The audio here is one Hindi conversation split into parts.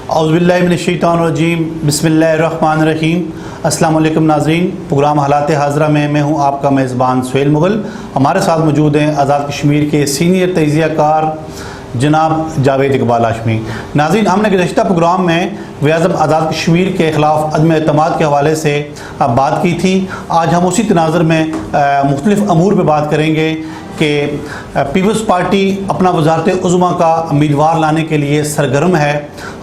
औज़ुबिल्लाहिमिनश्शैतानिर्रजीम बिस्मिल्लाहिर्रहमानिर्रहीम। अस्सलाम वालेकुम नाज़रीन, प्रोग्राम हालात हाज़रा में मैं हूँ आपका मेज़बान सुहेल मुग़ल। हमारे साथ मौजूद हैं आज़ाद कश्मीर के सीनियर तजियाकार जनाब जावेद इकबाल हाशमी। नाज़रीन, हमने गुज़श्ता प्रोग्राम में वज़ीर-ए-आज़म आज़ाद कश्मीर के ख़िलाफ़ अदम एतमाद के हवाले से बात की थी। आज हम उसी तनाज़ुर में मुख्तलिफ़ अमूर पर बात करेंगे कि पीपल्स पार्टी अपना वज़ारत उज़्मा का उम्मीदवार लाने के लिए सरगर्म है।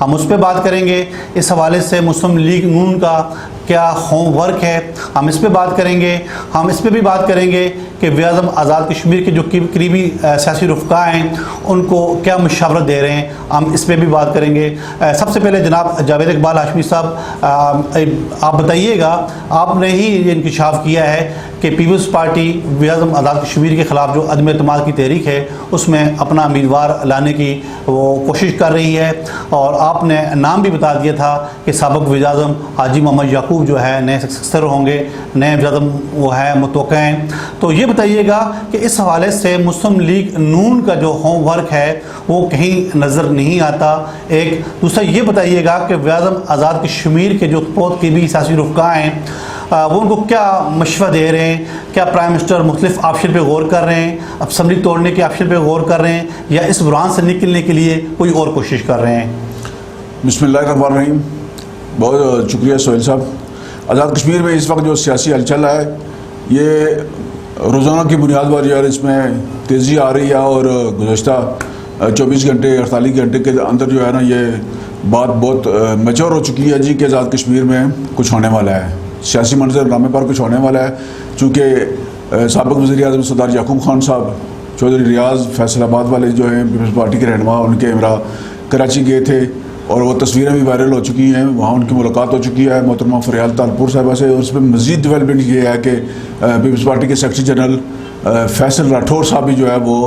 हम उस पर बात करेंगे। इस हवाले से मुस्लिम लीग नून का क्या होमवर्क है, हम इस पर बात करेंगे। हम इस पर भी बात करेंगे कि वज़ीर-ए-आज़म आज़ाद कश्मीर के जो करीबी सियासी रुफ़का हैं उनको क्या मशवरा दे रहे हैं, हम इस पर भी बात करेंगे। सबसे पहले जनाब जावेद इकबाल हाशमी साहब, आप बताइएगा, आपने ही ये इंकशाफ किया है कि पीपल्स पार्टी वज़ीर-ए-आज़म आज़ाद कश्मीर के ख़िलाफ़ जो अदम एतमाद की तहरीक है उसमें अपना उम्मीदवार लाने की वो कोशिश कर रही है, और आपने नाम भी बता दिया था कि साबिक़ वज़ीर-ए-आज़म हाजी मोहम्मद याकूब जो है नए सक्सेसर होंगे, नए वज़ीर-ए-आज़म वो है मुतवक्का हैं। तो ये बताइएगा कि इस हवाले से मुस्लिम लीग नून का जो होमवर्क है वो कहीं नज़र नहीं आता। एक दूसरा ये बताइएगा कि वज़ीर-ए-आज़म आज़ाद कश्मीर के जो बहुत करीबी सियासी रुफ़का हैं वो उनको क्या मशवरा दे रहे हैं, क्या प्राइम मिनिस्टर मुख्तलिफ ऑप्शन पे गौर कर रहे हैं, असम्बली तोड़ने के ऑप्शन पे गौर कर रहे हैं, या इस बुरान से निकलने के लिए कोई और कोशिश कर रहे हैं? बिस्मिल्लाहिर्रहमानिर्रहीम। बहुत शुक्रिया सोहेल साहब। आज़ाद कश्मीर में इस वक्त जो सियासी हलचल है ये रोज़ाना की बुनियाद पर यार इसमें तेज़ी आ रही है, और गुज़श्ता 24 घंटे 48 घंटे के अंदर जो है ना ये बात बहुत मैच्योर हो चुकी है जी कि आज़ाद कश्मीर में कुछ होने वाला है, सियासी मंजरनामे पर कुछ होने वाला है। चूँकि साबिक़ वज़ीर-ए-आज़म सरदार याकूब खान साहब चौधरी रियाज़ फैसलाबाद वाले जो हैं पीपल्स पार्टी के रहनुमा, उनके हमरा कराची गए थे और वो तस्वीरें भी वायरल हो चुकी हैं। वहाँ उनकी मुलाकात हो चुकी है मोहतरमा फरियाल तालपुर साहिबा से, और उसमें मज़ीद डेवलपमेंट ये है कि पीपल्स पार्टी के सेक्रेटरी जनरल फैसल राठौर साहब भी जो है वो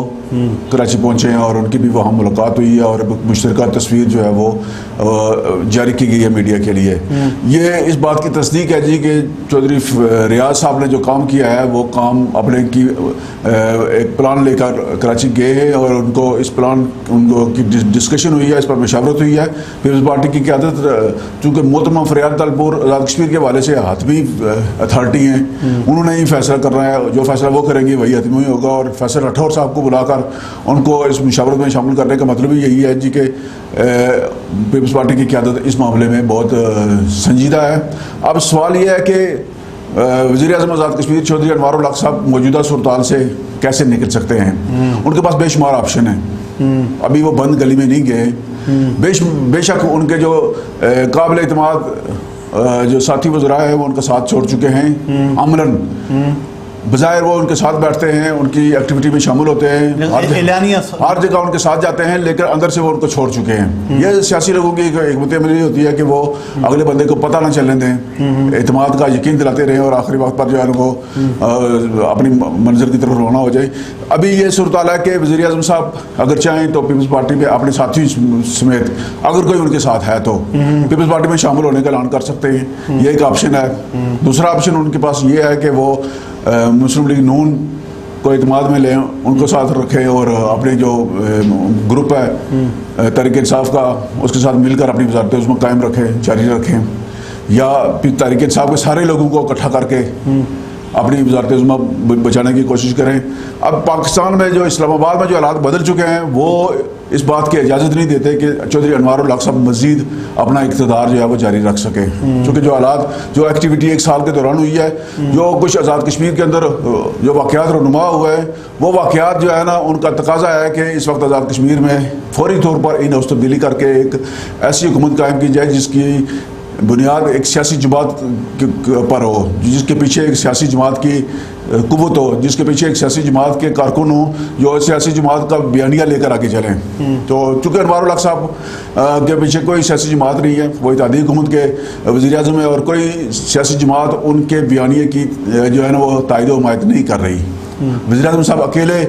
कराची पहुँचे हैं और उनकी भी वहाँ मुलाकात हुई है, और मुश्तरका तस्वीर जो है वो जारी की गई है मीडिया के लिए। ये इस बात की तस्दीक है जी कि चौधरी रियाज साहब ने जो काम किया है वो काम अपने की एक प्लान लेकर कराची गए हैं, और उनको इस प्लान उनको की डिस्कशन हुई है, इस पर मशावरत हुई है। पीपल्स पार्टी की क़यादत, चूँकि मोहतरमा फरियाल तालपुर आज़ाद कश्मीर के हवाले से हातमी अथॉरिटी हैं, उन्होंने ही फैसला करना है, जो फैसला वो करेंगे वही हतमी होगा। और फैसल राठौर साहब को बुलाकर उनको इस मुशावरत में शामिल करने का मतलब ही यही है जी कि पीपल्स पार्टी की क़यादत इस मामले में बहुत संजीदा है। अब सवाल यह है कि वज़ीर-ए-आज़म आज़ाद कश्मीर चौधरी अनवार उल हक साहब मौजूदा सूरत से कैसे निकल सकते हैं। उनके पास बेशुमार ऑप्शन हैं, अभी वो बंद गली में नहीं गए। बेशक उनके जो काबिल एतमाद जो साथी वज़रा हैं वो उनका साथ छोड़ चुके हैं अमलन, बज़ाहिर वो उनके साथ बैठते हैं, उनकी एक्टिविटी में शामिल होते हैं, हर जगह उनके साथ जाते हैं, लेकिन अंदर से वो उनको छोड़ चुके हैं। ये सियासी लोगों की हिकमत अमली होती है कि वो अगले बंदे को पता ना चलने दें, एतमाद का यकीन दिलाते रहें, और आखिरी वक्त पर जो है उनको अपनी मंजिल की तरफ रवाना हो जाए। अभी ये सूरत हाल है कि वज़ीर-ए-आज़म साहब अगर चाहें तो पीपल्स पार्टी में अपने साथी समेत अगर कोई उनके साथ है तो पीपल्स पार्टी में शामिल होने का ऐलान कर सकते हैं, ये एक ऑप्शन है। दूसरा ऑप्शन उनके पास ये है कि वो मुस्लिम लीग नून को इत्मीनान में लें, उनको साथ रखें, और अपने जो ग्रुप है तहरीक इंसाफ का उसके साथ मिलकर अपनी वज़ारत उसमें कायम रखें, जारी रखें, या फिर तहरीक इंसाफ के सारे लोगों को इकट्ठा करके अपनी वज़ारत उज़्मा बचाने की कोशिश करें। अब पाकिस्तान में जो इस्लामाबाद में जो हालात बदल चुके हैं वो इस बात की इजाज़त नहीं देते कि चौधरी अनवार उल हक साहब मज़ीद अपना इक़्तिदार जो है वो जारी रख सके, क्योंकि जो हालात जो एक्टिविटी एक साल के दौरान हुई है, जो कुछ आज़ाद कश्मीर के अंदर जो वाक़यात रुनुमा हुए हैं, वो वाक़यात जो है ना उनका तकाजा है कि इस वक्त आज़ाद कश्मीर में फौरी तौर पर इन तब्दीली करके एक ऐसी हुकूमत कायम की जाए जिसकी बुनियाद एक सियासी जमात पर हो, जिसके पीछे एक सियासी जमात की कुव्वत हो, जिसके पीछे एक सियासी जमात के कारकुन हो, जो सियासी जमात का बयानिया लेकर आगे चलें। तो चूँकि अनवार उल हक साहब के पीछे कोई सियासी जमात नहीं है, वो इत्तेहादी हुकूमत के वज़ीर-ए-आज़म है, और कोई सियासी जमात उनके बयानिए की जो है ना वो तायद हमायत नहीं कर रही। वज़ीर-ए-आज़म साहब अकेले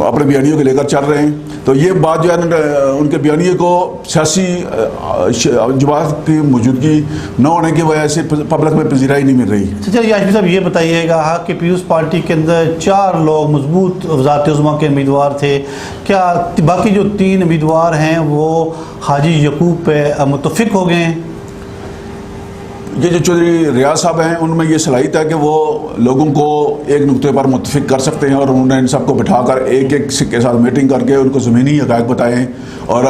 अपने बयानियों को लेकर चल रहे हैं। तो ये बात जो है ना उनके बयानिए को सियासी जमात की मौजूदगी न होने की वजह से पब्लिक में पजीराई नहीं मिल रही। चलिए आशमी साहब ये बताइएगा कि पीपल्स पार्टी के अंदर 4 लोग मजबूत वज़ारत उज़्मा के उम्मीदवार थे, क्या बाकी जो 3 उम्मीदवार हैं वो हाजी यकूब पे मुतफिक हो गए हैं? ये जो चौधरी रियाज साहब हैं उनमें ये सलाहियत है कि वो लोगों को एक नुक्ते पर मुतफिक कर सकते हैं और उन्होंने इन सबको बिठाकर एक एक के साथ मीटिंग करके उनको ज़मीनी हक़ाइक़ बताएं। और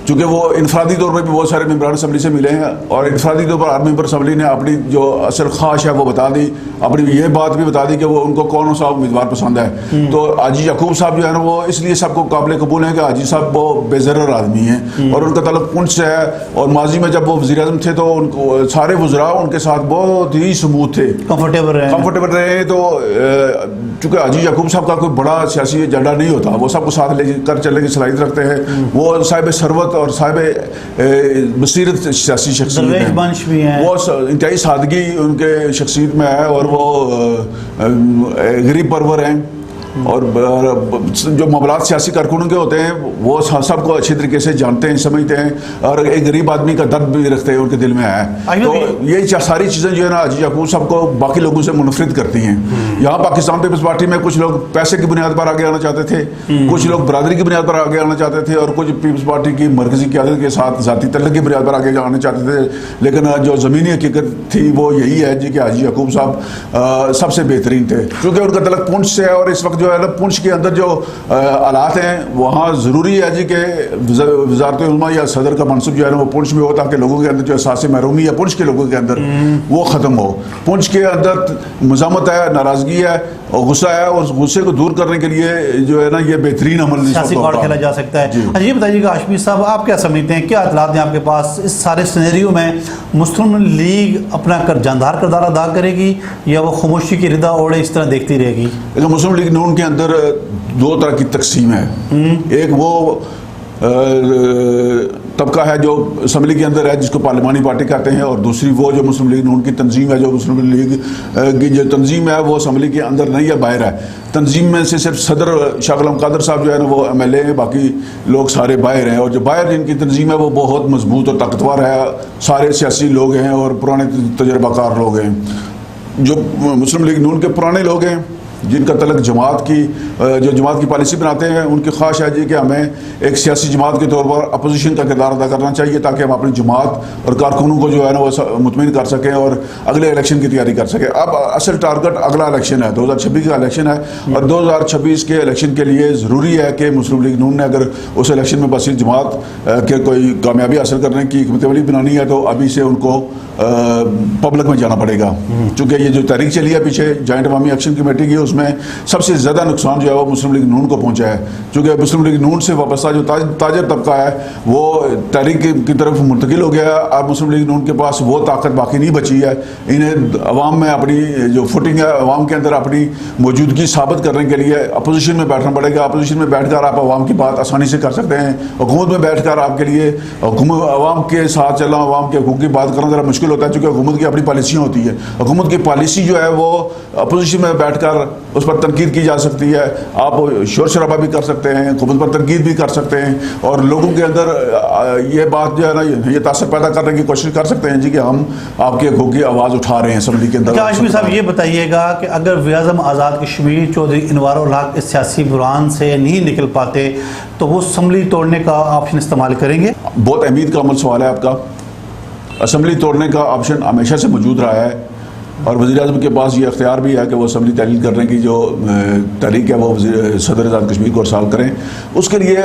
चूँकि वो इनफरादी तौर पर भी बहुत सारे मेम्बरान असम्बली से मिले हैं और इनफरादी तौर पर हर मेम्बर असम्बली ने अपनी जो असल ख्वाहिश है वो बता दी, अपनी ये बात भी बता दी कि वो उनको कौन सा उम्मीदवार पसंद है। तो हाजी यकूब साहब जो है ना वो इसलिए सबको काबिल कबूल हैं कि हाजी साहब वो बेज़र्र आदमी हैं और उनका तल्लुक़ पुंछ से है। और माजी में जब वो वज़ीर-ए-आज़म थे तो उनको सारे वज़रा उनके साथ बहुत ही स्मूथ थे, कंफर्टेबल रहे। तो चूँकि हाजी यकूब साहब का कोई बड़ा सियासी एजेंडा नहीं होता, वो सबको साथ लेकर चलने की सलाहियत रखते हैं। वो साहिब सरवत और साहिब बसीरत सियासी शख्सियत हैं, वो इंतहाई सादगी उनके शख्सियत में है और वो गरीब परवर हैं। और जो मामलात सियासी कारकुनों के होते हैं वो सबको अच्छी तरीके से जानते हैं, समझते हैं और एक गरीब आदमी का दर्द भी रखते हैं, उनके दिल में है। तो ये सारी चीज़ें जो है ना हाजी यकूब साहब को बाकी लोगों से मुनफरिद करती हैं। यहाँ पाकिस्तान पीपल्स पार्टी में कुछ लोग पैसे की बुनियाद पर आगे आना चाहते थे, कुछ लोग बरादरी की बुनियाद पर आगे आना चाहते थे और कुछ पीपल्स पार्टी की मरकजी क़यादत के साथ ज़ाती तल्लुक़ की बुनियाद पर आगे आना चाहते थे। लेकिन जो ज़मीनी हकीकत थी वो यही है जी कि हाजी यकूब साहब सबसे बेहतरीन थे, क्योंकि उनका तल्लुक़ पुंछ से है। और इस वक्त जो है ना पुंछ के अंदर जो हालात हैं वहाँ ज़रूरी है जी कि वज़ारत उज़्मा या सदर का मनसब जो है ना वो पुंछ में हो, ताकि लोगों के अंदर जो एहसास महरूमी है पुंछ के लोगों के अंदर वो ख़त्म हो। पुंछ के अंदर मज़ामत है, नाराज़गी है और गुस्सा है, और गुस्से को दूर करने के लिए जो है ना ये बेहतरीन अमल सियासी कार्ड खेला जा सकता है। अच्छा ये बताइएगा हाशमी साहब, आप क्या समझते हैं, क्या इतलात हैं आपके पास इस सारे सिनेरियो में मुस्लिम लीग अपना जानदार किरदार अदा करेगी या वो खामोशी की रिदा ओढ़े इस तरह देखती रहेगी? मुस्लिम लीग नून के अंदर 2 तरह की तकसीम है। एक वो तबका है जो असम्बली के अंदर है जिसको पार्लिमानी पार्टी कहते हैं, और दूसरी वो जो मुस्लिम लीग नून की तंजीम है। जो मुस्लिम लीग की जो तंजीम है वो असम्बली के अंदर नहीं है, बाहर है। तंजीम में से सिर्फ सदर शाह गुलाम कादर साहब जो है ना वो MLA हैं, बाकी लोग सारे बाहर हैं। और जो बाहर जिनकी तंजीम है वो बहुत मजबूत और ताकतवर है, सारे सियासी लोग हैं और पुराने तजर्बाकार लोग हैं। जो मुस्लिम लीग नून के पुराने लोग हैं जिनका तलक जमात की जो जमात की पॉलिसी बनाते हैं, उनकी ख्वाहिश है जी कि हमें एक सियासी जमात के तौर पर अपोजिशन का किरदार अदा करना चाहिए ताकि हम अपनी जमात और कारकुनों को जो है ना वो मुतमिन कर सकें और अगले इलेक्शन की तैयारी कर सकें। अब असल टारगेट अगला इलेक्शन है, 2026 का इलेक्शन है, और 2026 के इलेक्शन के लिए ज़रूरी है कि मुस्लिम लीग नून ने अगर उस इलेक्शन में बसीर जमात के कोई कामयाबी हासिल करने की हिकमत अमली बनानी है तो अभी से उनको पब्लिक में जाना पड़ेगा। चूँकि ये जो तहरीक चली है पीछे जॉइंट अवामी एक्शन कमेटी की, उसमें सबसे ज़्यादा नुकसान जो है वो मुस्लिम लीग नून को पहुंचा है। चूँकि मुस्लिम लीग नून से वाबस्ता जो ताजर तबका है वो तहरीक की तरफ मुंतकिल हो गया है। अब मुस्लिम लीग नून के पास वो ताकत बाकी नहीं बची है। इन्हें अवाम में अपनी जो फुटिंग है, अवाम के अंदर अपनी मौजूदगी साबित करने के लिए अपोजिशन में बैठना पड़ेगा। अपोजिशन में बैठ कर आप अवाम की बात आसानी से कर सकते हैं। हुकूमत में बैठ कर आपके लिए अवाम के साथ चलना, अवाम के हकूक़ की बात करना ज़रा मुश्किल होता है, क्योंकि हुकूमत की अपनी पॉलिसियाँ होती है। हुकूमत की पॉलिसी जो है वो अपोजिशन में बैठकर उस पर तनकीद की जा सकती है, आप शोर शराबा भी कर सकते हैं, हुकूमत पर तनकीद भी कर सकते हैं और लोगों के अंदर ये बात जो है ना ये तासर पैदा करने की कोशिश कर सकते हैं जी कि हम आपके हकूक़ की आवाज़ उठा रहे हैं असम्बली के अंदर। हाशमी साहब ये बताइएगा कि अगर वज़ीर-ए-आज़म आज़ाद कश्मीर चौधरी इनवार उल हक इस सियासी बुरान से नहीं निकल पाते तो वो असम्बली तोड़ने का ऑप्शन इस्तेमाल करेंगे? बहुत अहमियत का अमल सवाल है आपका। असम्बली तोड़ने का ऑप्शन हमेशा से मौजूद रहा है और वज़ीर-ए-आज़म के पास ये अख्तियार भी है कि वो असम्बली तहलील करने की जो तहरीक है वो सदर आज़ाद कश्मीर को अरसाल करें। उसके लिए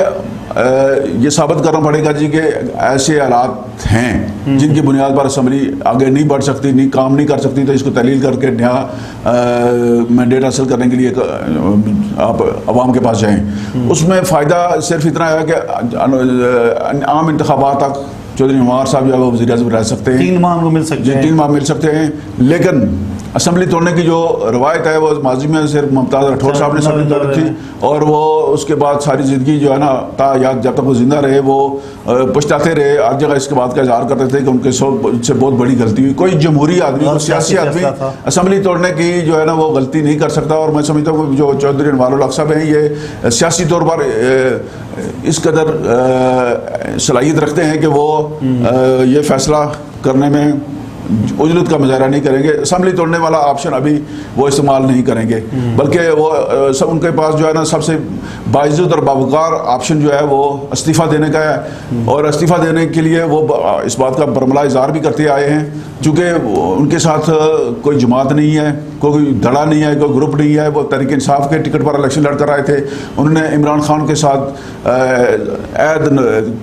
ये साबित करना पड़ेगा जी कि ऐसे हालात हैं जिनकी बुनियाद पर असम्बली आगे नहीं बढ़ सकती, नहीं काम नहीं कर सकती, तो इसको तहलील करके नया मैंडेट हासिल करने के लिए आप अवाम के पास जाएँ। उसमें फ़ायदा सिर्फ इतना है कि आम इंतखाबात तक चौधरी उमर साहब जो है वो वज़ीर-ए-आज़म रह सकते हैं, 3 माह उनको मिल सकते हैं, 3 माह मिल सकते हैं। लेकिन असम्बली तोड़ने की जो रवायत है वो माजी में सिर्फ मुमताज़ राठौर साहब ने असम्बली तोड़ी थी और वो उसके बाद सारी ज़िंदगी जो है ना याद जब तक वो जिंदा रहे वो पछताते रहे, हर जगह इसके बात का इजहार करते थे कि उनके से बहुत बड़ी गलती हुई। कोई जमहूरी आदमी, कोई सियासी आदमी असम्बली तोड़ने की जो है ना वो गलती नहीं कर सकता। और मैं समझता हूँ जो चौधरी इनवार उल हक साहब हैं ये सियासी तौर पर इस कदर सलाहियत रखते हैं कि वो ये फैसला करने में उजलत का मुजाहरा नहीं करेंगे। असम्बली तोड़ने वाला ऑप्शन अभी वो इस्तेमाल नहीं करेंगे, बल्कि वो सब उनके पास जो है ना सबसे बाइज्जत और बावकार ऑप्शन जो है वो इस्तीफ़ा देने का है। और इस्तीफ़ा देने के लिए वो इस बात का बरमला इज़हार भी करते आए हैं, चूँकि उनके साथ कोई जमात नहीं है, कोई धड़ा नहीं है, कोई ग्रुप नहीं है। वो तहरीक इंसाफ के टिकट पर इलेक्शन लड़कर आए थे। उन्होंने इमरान खान के साथ ऐद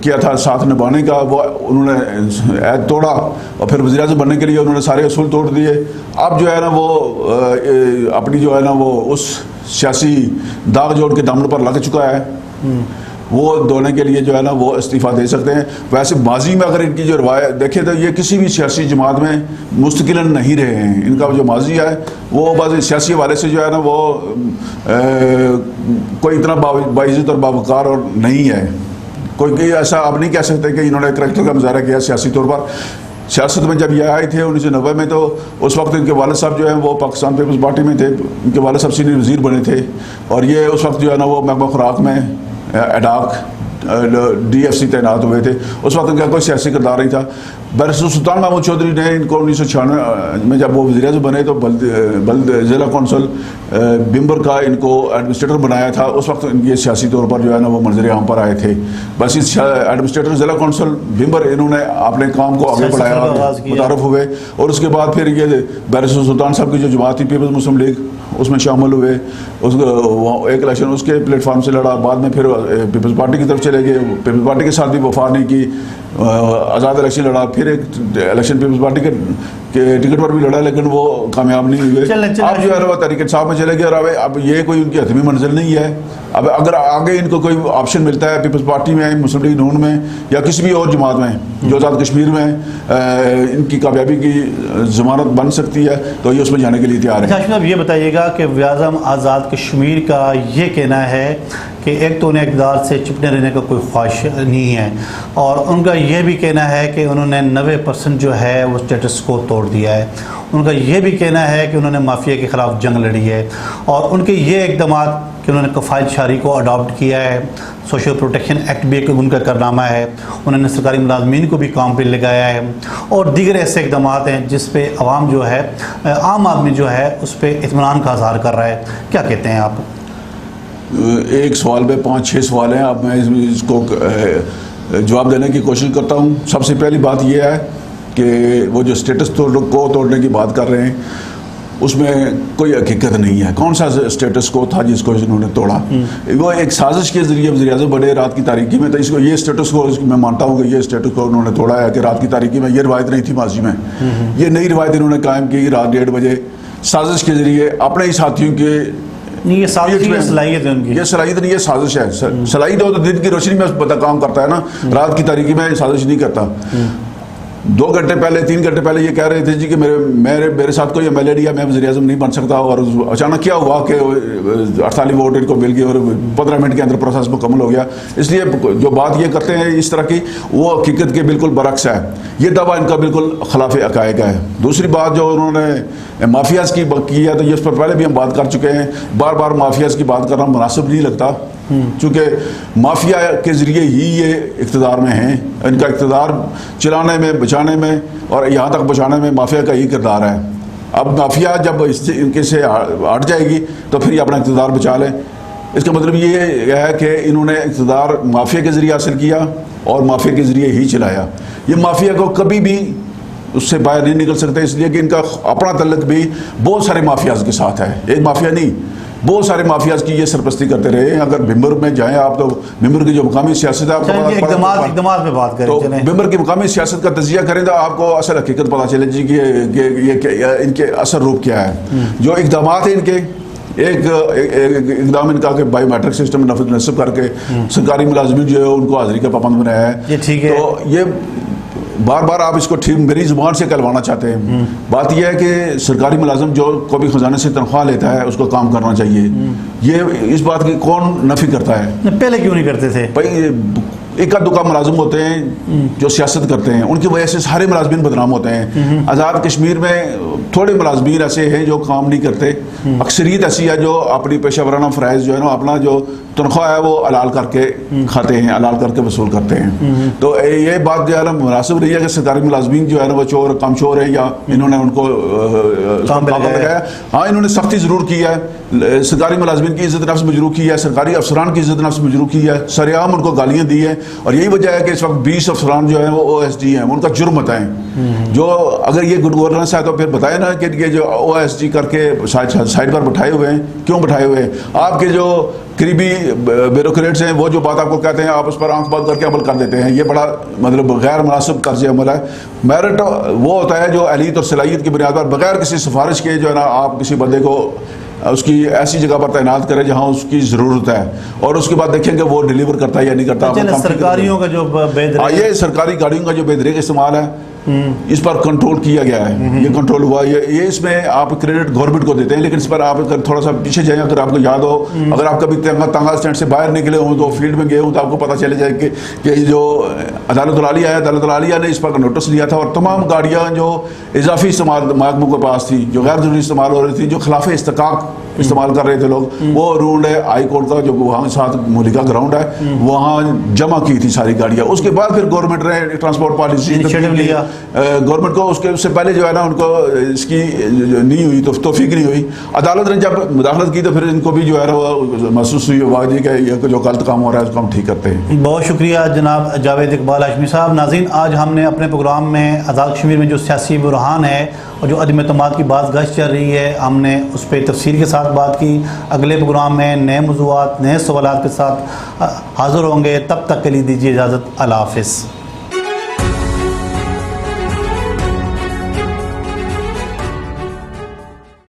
किया था साथ निभाने का, वो उन्होंने ऐद तोड़ा और फिर वज़ीर-ए-आज़म बनने के लिए उन्होंने सारे असूल तोड़ दिए। अब जो है ना वो अपनी जो है ना वो उस सियासी दाग जोड़ के दामन पर लग चुका है, वो धोने के लिए जो है ना वो इस्तीफ़ा दे सकते हैं। वैसे माजी में अगर इनकी जो रवायत देखें तो ये किसी भी सियासी जमात में मुस्तकिलन नहीं रहे हैं। इनका जो माजी है वो बस सियासी हवाले से जो है ना वो कोई इतना बाइज्जत और बावकार और नहीं है। कोई ऐसा आप नहीं कह सकते कि इन्होंने करैक्टर का मुजाहरा किया सियासी तौर पर। सियासत में जब ये आए थे 1990 में, तो उस वक्त इनके वालिद साहब जो हैं वो पाकिस्तान पीपल्स पार्टी में थे। इनके वालिद साहब सीनियर वज़ीर बने थे और ये उस वक्त जो है ना वो महकमा खुराक में एडाक DFC तैनात हुए थे। उस वक्त इनका कोई सियासी किरदार नहीं था। बैरिस्टर सुल्तान महमूद चौधरी ने इनको 1996 में जब वो वज़ीर-ए-आज़म बने तो ज़िला कौंसल बिम्बर का इनको एडमिनिस्ट्रेटर बनाया था। उस वक्त इनके सियासी तौर पर जो है ना वो मंजर आम पर आए थे। बस इस एडमिनिस्ट्रेटर ज़िला कौंसल बिम्बर इन्होंने अपने काम को आगे बढ़ाया, मुतारफ़ हुए और उसके बाद फिर ये बैरिस्टर सुल्तान साहब की जो जमात थी पीपल्स मुस्लिम लीग उसमें शामिल हुए। उसको एक इलेक्शन उसके प्लेटफार्म से लड़ा, बाद में फिर पीपल्स पार्टी की तरफ चले गए। पीपल्स पार्टी के साथ भी वफा नहीं की, आज़ाद इलेक्शन लड़ा, फिर एक इलेक्शन पीपल्स पार्टी के टिकट पर भी लड़ा, लेकिन वो कामयाब नहीं हुए। अब जो है वो तहरीक इंसाफ में चले गए और अब ये कोई उनकी हतमी मंजिल नहीं है। अब अगर आगे इनको कोई ऑप्शन मिलता है पीपल्स पार्टी में, मुस्लिम लीग नून में या किसी भी और जमात में जो आज़ाद कश्मीर में इनकी कामयाबी की ज़मानत बन सकती है, तो ये उसमें जाने के लिए तैयार है। अब ये बताइएगा कि वज़ीर-ए-आज़म आज़ाद कश्मीर का ये कहना है कि एक तो उन्हें इक़्तिदार से चिपने रहने का कोई ख्वाहिश नहीं है और उनका यह भी कहना है कि उन्होंने 90% जो है वो स्टेटस को तोड़ दिया है। उनका यह भी कहना है कि उन्होंने माफिया के ख़िलाफ़ जंग लड़ी है और उनके ये इक़दाम कि उन्होंने कफ़ायत शारी को अडॉप्ट किया है, सोशल प्रोटेक्शन एक्ट भी एक उनका कारनामा है, उन्होंने सरकारी मुलाजमीन को भी काम पर लगाया है और दीगर ऐसे इक़दाम हैं जिस पे अवाम जो है, आम आदमी जो है उस पर इत्मीनान का इज़हार कर रहा है। क्या कहते हैं आप? एक सवाल पे 5-6 सवाल हैं। अब मैं इसको जवाब देने की कोशिश करता हूँ। सबसे पहली बात यह है कि वो जो स्टेटस को तोड़ने की बात कर रहे हैं उसमें कोई हकीकत नहीं है। कौन सा स्टेटस को था जिसको इन्होंने तोड़ा? वो एक साजिश के ज़रिए वज़ीर-ए-आज़म बने रात की तारीकी में, तो इसको ये स्टेटस को मैं मानता हूँ कि ये स्टेटस को उन्होंने तोड़ा है कि रात की तारीकी में। ये रवायत नहीं थी माजी में, ये नई रवायत इन्होंने कायम की रात 1:30 बजे साजिश के ज़रिए अपने ही साथियों के। ये साजिश है, सलाहियत है उनकी। ये सलाहियत नहीं, ये साजिश है। सलाहियत हो तो दिन की रोशनी में पता काम करता है ना, रात की तारीकी में साजिश नहीं करता। 2 घंटे पहले 3 घंटे पहले ये कह रहे थे जी कि मेरे साथ कोई MLA नहीं है, मैं वज़ीर-ए-आज़म नहीं बन सकता। और अचानक क्या हुआ कि 48 वोट इनको मिल गए और 15 मिनट के अंदर प्रोसेस मुकम्मल हो गया। इसलिए जो बात ये करते हैं इस तरह की, वो हकीकत के बिल्कुल बरक्स है। ये दावा इनका बिल्कुल खिलाफ हक़ाइक़ है। दूसरी बात जो उन्होंने माफियाज़ की है, तो ये उस पर पहले भी हम बात कर चुके हैं। बार बार माफियाज़ की बात करना मुनासिब नहीं लगता, चूँकि माफिया के ज़रिए ही ये इक़्तिदार में हैं। इनका इक़्तिदार चलाने में, बचाने में और यहाँ तक बचाने में माफिया का ही किरदार है। अब माफिया जब इनके से हट जाएगी तो फिर ये अपना इक़्तिदार बचा लें। इसका मतलब ये है कि इन्होंने इक़्तिदार माफिया के ज़रिए हासिल किया और माफिया के ज़रिए ही चलाया। ये माफिया को कभी भी उससे बाहर नहीं निकल सकते, इसलिए कि इनका अपना तल्लुक़ भी बहुत सारे माफियाज़ के साथ है। एक माफिया नहीं, बहुत सारे माफियाज़ की ये सरपरस्ती करते रहे। अगर बिम्बर में जाएं आप तो बिम्बर की जो मुकामी सियासत है, आपको इक़दामात पे बात करें तो बिम्बर की मुकामी सियासत का तजिया करें तो आपको असल हकीकत पता चले जी कि ये इनके असर रूप क्या है। जो इक़दामात हैं इनके, एक इक़दाम इनका कि बायोमेट्रिक सिस्टम नस्ब करके सरकारी मुलाजमीन जो है उनको हाजिरी का पाबंद बनाया है। तो ये बार बार आप इसको ठीक मेरी ज़ुबान से कहलवाना चाहते हैं। बात यह है कि सरकारी मुलाजिम जो कभी ख़जाने से तनख्वाह लेता है उसको काम करना चाहिए। ये इस बात की कौन नफ़ी करता है? पहले क्यों नहीं करते थे भाई? एका दुका मुलाजिम होते हैं जो सियासत करते हैं, उनकी वजह से सारे मुलाजमीन बदनाम होते हैं। आज़ाद कश्मीर में थोड़े मुलाजमीन ऐसे हैं जो काम नहीं करते, अक्सरियत ऐसी है जो अपनी पेशा वराना फ़राइज़ जो है ना अपना जो तनख्वाह है वो हलाल करके खाते हैं, हलाल करके वसूल करते हैं। तो ये बात जो है ना मुनासिब रही है कि सरकारी मुलाजमीन जो है ना वो चोर कम चोर है या इन्होंने उनको काम पर लगाया। हाँ, इन्होंने सख्ती ज़रूर की है, सरकारी मुलाजमीन की इज़्ज़त नफ्स मजरूह की है, सरकारी अफसरान की इज़्ज़त नफ्स मजरूह की है, सरेआम उनको गालियाँ दी है। और यही वजह है कि इस वक्त 20 अफसरान जो है वो OSD हैं, उनका जुर्म बताएं। जो अगर ये गुड गवर्नेंस है तो फिर बताए ना कि ये जो OSD करके साइड पर बैठाए हुए हैं, क्यों बैठाए हुए हैं? आपके जो करीबी ब्यूरोक्रेट्स हैं वो जो बात आपको कहते हैं आप उस पर आंख बंद करके अमल कर देते हैं। ये बड़ा मतलब गैर मुनासिब कर्ज अमल है। मेरिट वो होता है जो अहलियत और सलाहियत की बुनियाद पर बगैर किसी सिफारिश के जो है ना आप किसी बंदे को उसकी ऐसी जगह पर तैनात करें जहां उसकी ज़रूरत है, और उसके बाद देखेंगे वो डिलीवर करता है या नहीं करता। सरकारियों का जो ये सरकारी गाड़ियों का जो बेदरीक इस्तेमाल है इस पर कंट्रोल किया गया है, ये कंट्रोल हुआ। ये इसमें आप क्रेडिट गवर्नमेंट को देते हैं, लेकिन इस पर आप अगर थोड़ा सा पीछे जाए अगर आपको याद हो, अगर आप कभी तंगा स्टैंड से बाहर निकले हों तो फील्ड में गए हों तो आपको पता चले जाए कि जो अदालत आलिया है, अदालत आलिया ने इस पर नोटिस लिया था और तमाम गाड़ियाँ जो इजाफी इस्तेमाल महकमों के पास थी, जो गैर जरूरी इस्तेमाल हो रही थी, जो खिलाफ इस्तेकाक इस्तेमाल कर रहे थे लोग, वो रूल है हाई कोर्ट का जो वहाँ साथ मुलिका ग्राउंड है वहाँ जमा की थी सारी गाड़ियाँ। उसके बाद फिर गवर्नमेंट ने ट्रांसपोर्ट पॉलिसी लिया गवर्नमेंट को, उससे पहले जो है ना उनको इसकी नहीं हुई तो तौफीक नहीं हुई। अदालत ने जब मुदाखलत की तो फिर इनको भी जो है ना वो महसूस हुई होगा जी कि ये जो गलत काम हो रहा है उसको हम ठीक करते हैं। बहुत शुक्रिया जनाब जावेद इकबाल हाशमी साहब। नाज़रीन, आज हमने अपने प्रोग्राम में आज़ाद कश्मीर में जो सियासी बुरहान है और जो अदम एतमाद की बात गश्त चल रही है, हमने उस पर तफसील के साथ बात की। अगले प्रोग्राम में नए मौज़ूआत, नए सवालात के साथ हाज़िर होंगे। तब तक के लिए दीजिए इजाज़त। अल्लाह हाफ़िज़।